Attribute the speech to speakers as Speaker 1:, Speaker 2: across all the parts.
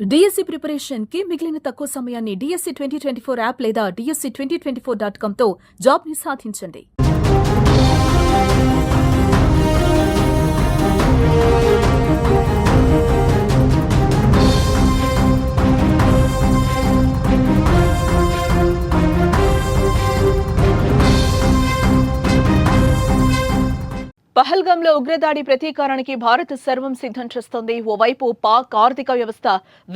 Speaker 1: DSC preparation కి మిగిలిన తక్కువ సమయాన్ని డిఎస్సి 2024 యాప్ లేదా DSC2024.com తో జాబ్ ని సాధించండి. పహల్గాంలో ఉగ్రదాడి ప్రతీకారానికి భారత్ సర్వం సిద్ధం చేస్తోంది. ఓవైపు పాక్ ఆర్థిక వ్యవస్థ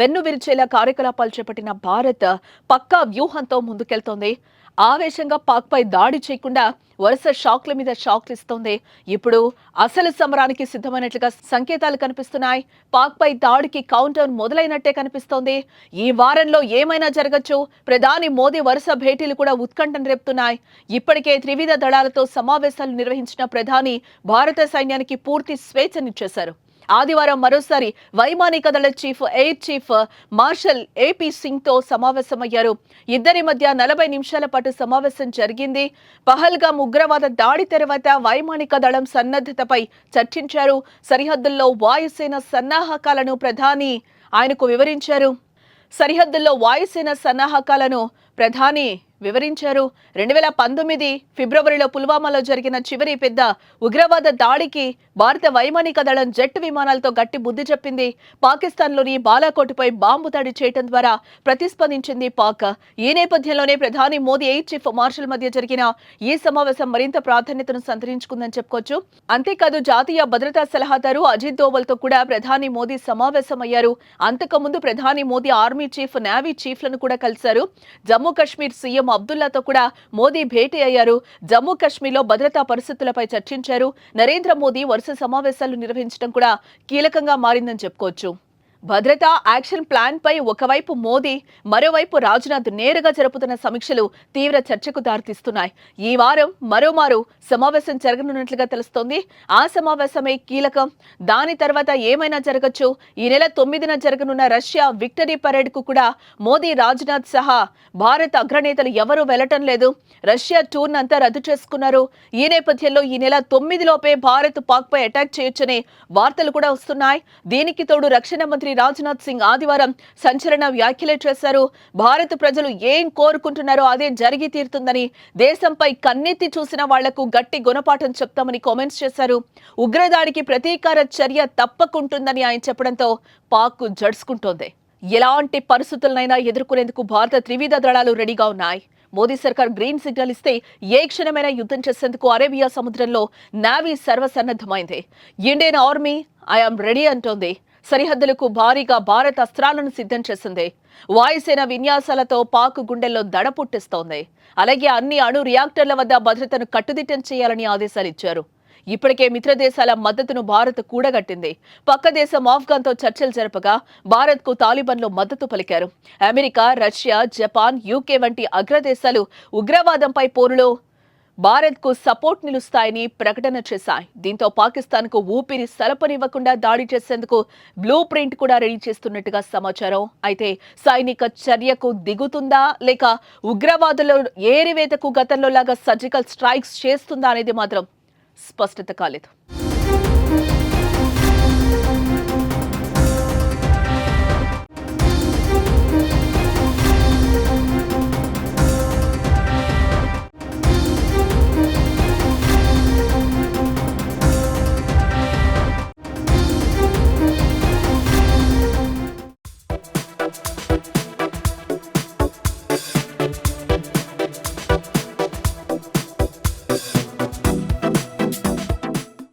Speaker 1: వెన్నువిరిచేలా కార్యకలాపాలు చేపట్టిన భారత్ పక్కా వ్యూహంతో ముందుకెళ్తోంది. ఆవేశంగా పాక్ పై దాడి చేయకుండా వరుస షాక్ల మీద షాక్లు ఇస్తోంది. ఇప్పుడు అసలు సమరానికి సిద్ధమైనట్లుగా సంకేతాలు కనిపిస్తున్నాయి. పాక్ పై దాడికి కౌంటర్ మొదలైనట్టే కనిపిస్తోంది. ఈ వారంలో ఏమైనా జరగచ్చు. ప్రధాని మోదీ వరుస భేటీలు కూడా ఉత్కంఠను రేపుతున్నాయి. ఇప్పటికే త్రివిధ దళాలతో సమావేశాలు నిర్వహించిన ప్రధాని భారత సైన్యానికి పూర్తి స్వేచ్ఛనిచ్చేశారు. ఆదివారం మరోసారి వైమానిక దళ chief air chief marshal AP Singh తో సమావేశమయ్యారు. ఇద్దరి మధ్య 40 నిమిషాల పాటు సమావేశం జరిగింది. పహల్గాం ఉగ్రవాద దాడి తర్వాత వైమానిక దళం సన్నద్ధతపై చర్చించారు. సరిహద్దుల్లో వాయుసేన సన్నాహకాలను ప్రధాని ఆయనకు వివరించారు. 2019 ఫిబ్రవరిలో పుల్వామాలో జరిగిన చివరి పెద్ద ఉగ్రవాద దాడికి భారత వైమానిక దళం జెట్ విమానాలతో గట్టి బుద్ధి చెప్పింది. పాకిస్తాన్లోని బాలాకోట్పై బాంబు దాడి చేయడం ద్వారా ప్రతిస్పందించింది పాక్. ఈ నేపథ్యంలోనే ప్రధాని మోదీ ఎయిర్ చీఫ్ మార్షల్ మధ్య జరిగిన ఈ సమావేశం మరింత ప్రాధాన్యతను సంతరించుకుందని చెప్పుకోవచ్చు. అంతేకాదు జాతీయ భద్రతా సలహాదారు అజిత్ దోవల్ తో కూడా ప్రధాని మోదీ సమావేశమయ్యారు. అంతకుముందు ప్రధాని మోదీ ఆర్మీ చీఫ్, నేవీ చీఫ్లను కూడా కలిశారు. జమ్మూ కాశ్మీర్ సీఎం అబ్దుల్లాతో కూడా మోదీ భేటీ అయ్యారు. జమ్మూ కాశ్మీర్లో భద్రతా పరిస్థితులపై చర్చించారు. నరేంద్ర మోదీ వరుస సమావేశాలు నిర్వహించడం కూడా కీలకంగా మారిందని చెప్పుకోవచ్చు. భద్రతా యాక్షన్ ప్లాన్ పై ఒకవైపు మోదీ, మరోవైపు రాజ్నాథ్ నేరుగా జరుపుతున్న సమీక్షలు తీవ్ర చర్చకు దారితీస్తున్నాయి. ఈ వారం మరోమారు సమావేశం జరగనున్నట్లుగా తెలుస్తోంది. ఆ సమావేశమే కీలకం. దాని తర్వాత ఏమైనా జరగచ్చు. ఈ నెల 9న జరగనున్న రష్యా విక్టరీ పరేడ్ కు కూడా మోదీ, రాజ్నాథ్ సహా భారత్ అగ్రనేతలు ఎవరూ వెళ్లటం లేదు. రష్యా టూర్ అంతా రద్దు చేసుకున్నారు. ఈ నేపథ్యంలో ఈ నెల 9లోపే భారత్ పాక్ పై అటాక్ చేయొచ్చనే వార్తలు కూడా వస్తున్నాయి. దీనికి తోడు రక్షణ మంత్రి రాజ్నాథ్ సింగ్ ఆదివారం సంచలన వ్యాఖ్యలే చేశారు. భారత ప్రజలు ఏం కోరుకుంటున్నారో అదే జరిగి తీరుతుందని, దేశంపై కన్నెత్తి చూసిన వాళ్లకు గట్టి గుణపాఠం చెప్తామని కామెంట్స్ చేశారు. ఉగ్రదాడికి ప్రతీకార చర్య తప్పకుంటుందని ఆయన చెప్పడంతో పాక్ జడుసుకుంటోంది. ఎలాంటి పరిస్థితులనైనా ఎదుర్కొనేందుకు భారత త్రివిధ దళాలు రెడీగా ఉన్నాయి. మోదీ సర్కార్ గ్రీన్ సిగ్నల్ ఇస్తే ఏ క్షణమైనా యుద్ధం చేసేందుకు అరేబియా సముద్రంలో నేవీ సర్వసన్నద్ధమైంది. ఇండియన్ ఆర్మీ ఐఎమ్ రెడీ అంటోంది. సరిహద్దులకు భారీగా భారత్ అస్త్రాలను సిద్ధం చేసింది. వాయుసేన విన్యాసాలతో పాక్ గుండెల్లో దడ పుట్టిస్తోంది. అలాగే అన్ని అణు రియాక్టర్ల వద్ద భద్రతను కట్టుదిట్టం చేయాలని ఆదేశాలు ఇచ్చారు. ఇప్పటికే మిత్ర దేశాల మద్దతును భారత్ కూడగట్టింది. పక్క దేశం ఆఫ్ఘన్తో చర్చలు జరపగా భారత్ కు తాలిబాన్లు మద్దతు పలికారు. అమెరికా, రష్యా, జపాన్, యూకే వంటి అగ్రదేశాలు ఉగ్రవాదంపై పోరులో భారత్ కు సపోర్ట్ నిలుస్తాయని ప్రకటన చేశాయి. దీంతో పాకిస్తాన్ కు ఊపిరి సలపనివ్వకుండా దాడి చేసేందుకు బ్లూ ప్రింట్ కూడా రెడీ చేస్తున్నట్టుగా సమాచారం. అయితే సైనిక చర్యకు దిగుతుందా లేక ఉగ్రవాదుల ఏరివేతకు గతంలో లాగా సర్జికల్ స్ట్రైక్స్ చేస్తుందా అనేది మాత్రం స్పష్టత కాలేదు.